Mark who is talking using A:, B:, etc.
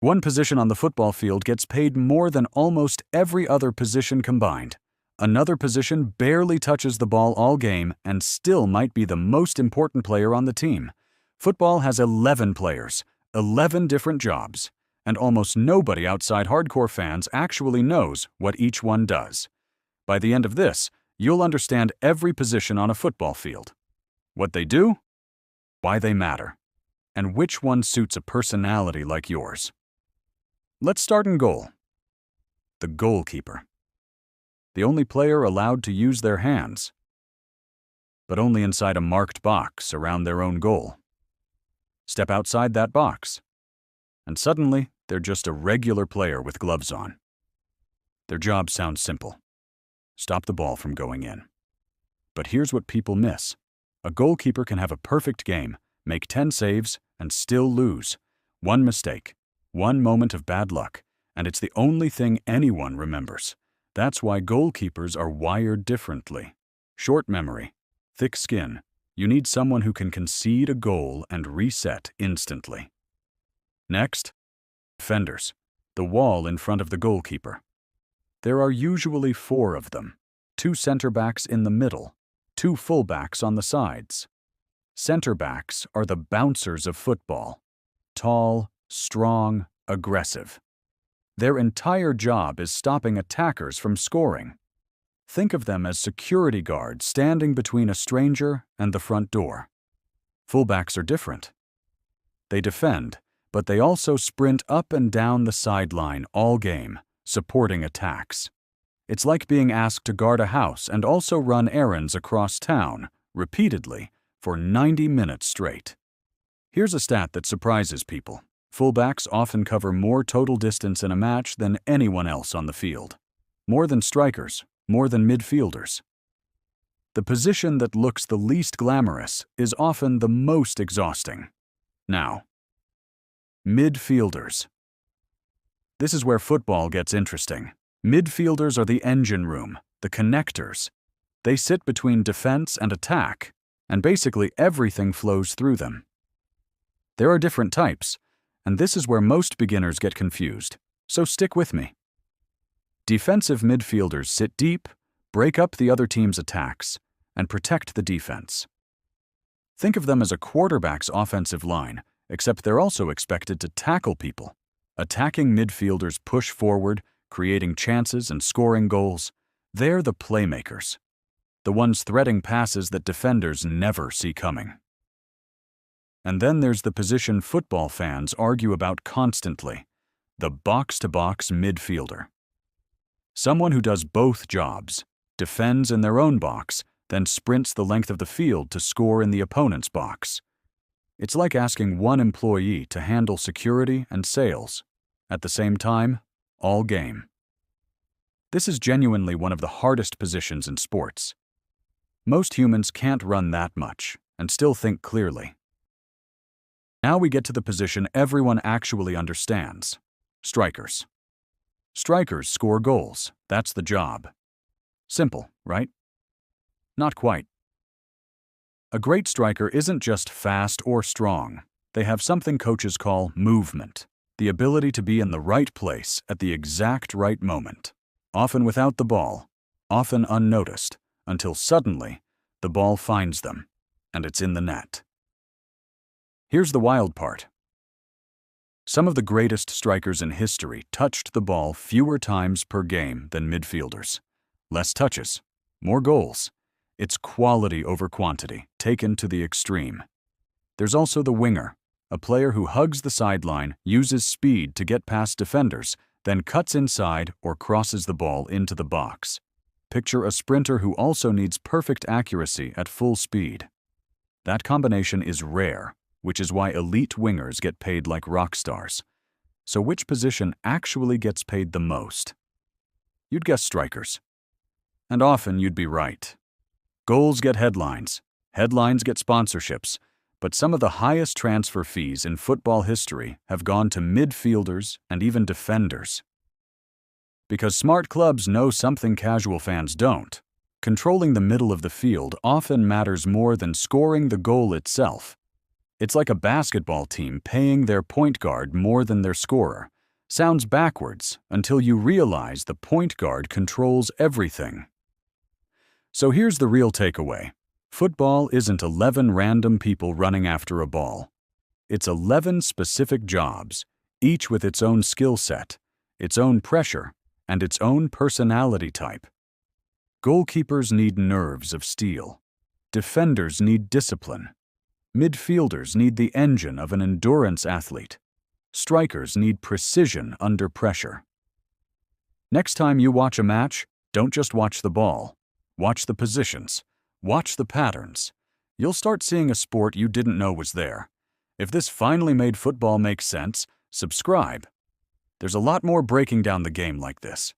A: One position on the football field gets paid more than almost every other position combined. Another position barely touches the ball all game and still might be the most important player on the team. Football has 11 players, 11 different jobs, and almost nobody outside hardcore fans actually knows what each one does. By the end of this, you'll understand every position on a football field. What they do, why they matter, and which one suits a personality like yours. Let's start in goal. The goalkeeper. The only player allowed to use their hands, but only inside a marked box around their own goal. Step outside that box, and suddenly they're just a regular player with gloves on. Their job sounds simple. Stop the ball from going in. But here's what people miss. A goalkeeper can have a perfect game, make 10 saves, and still lose. One mistake, one moment of bad luck, and it's the only thing anyone remembers. That's why goalkeepers are wired differently. Short memory, thick skin. You need someone who can concede a goal and reset instantly. Next, defenders, the wall in front of the goalkeeper. There are usually 4 of them, 2 center backs in the middle, 2 fullbacks on the sides. Center backs are the bouncers of football. Tall, strong, aggressive. Their entire job is stopping attackers from scoring. Think of them as security guards standing between a stranger and the front door. Fullbacks are different. They defend, but they also sprint up and down the sideline all game, supporting attacks. It's like being asked to guard a house and also run errands across town, repeatedly, for 90 minutes straight. Here's a stat that surprises people. Fullbacks often cover more total distance in a match than anyone else on the field. More than strikers, more than midfielders. The position that looks the least glamorous is often the most exhausting. Now, midfielders. This is where football gets interesting. Midfielders are the engine room, the connectors. They sit between defense and attack, and basically everything flows through them. There are different types, and this is where most beginners get confused, so stick with me. Defensive midfielders sit deep, break up the other team's attacks, and protect the defense. Think of them as a quarterback's offensive line, except they're also expected to tackle people. Attacking midfielders push forward, creating chances and scoring goals. They're the playmakers, the ones threading passes that defenders never see coming. And then there's the position football fans argue about constantly, the box-to-box midfielder. Someone who does both jobs, defends in their own box, then sprints the length of the field to score in the opponent's box. It's like asking one employee to handle security and sales, at the same time, all game. This is genuinely one of the hardest positions in sports. Most humans can't run that much and still think clearly. Now we get to the position everyone actually understands: strikers. Strikers score goals. That's the job. Simple, right? Not quite. A great striker isn't just fast or strong. They have something coaches call movement, the ability to be in the right place at the exact right moment, often without the ball, often unnoticed, until suddenly the ball finds them, and it's in the net. Here's the wild part. Some of the greatest strikers in history touched the ball fewer times per game than midfielders. Less touches, more goals. It's quality over quantity, taken to the extreme. There's also the winger, a player who hugs the sideline, uses speed to get past defenders, then cuts inside or crosses the ball into the box. Picture a sprinter who also needs perfect accuracy at full speed. That combination is rare, which is why elite wingers get paid like rock stars. So which position actually gets paid the most? You'd guess strikers. And often you'd be right. Goals get headlines, headlines get sponsorships, but some of the highest transfer fees in football history have gone to midfielders and even defenders. Because smart clubs know something casual fans don't. Controlling the middle of the field often matters more than scoring the goal itself. It's like a basketball team paying their point guard more than their scorer. Sounds backwards until you realize the point guard controls everything. So here's the real takeaway. Football isn't 11 random people running after a ball. It's 11 specific jobs, each with its own skill set, its own pressure, and its own personality type. Goalkeepers need nerves of steel. Defenders need discipline. Midfielders need the engine of an endurance athlete. Strikers need precision under pressure. Next time you watch a match, don't just watch the ball. Watch the positions. Watch the patterns. You'll start seeing a sport you didn't know was there. If this finally made football make sense, subscribe. There's a lot more breaking down the game like this.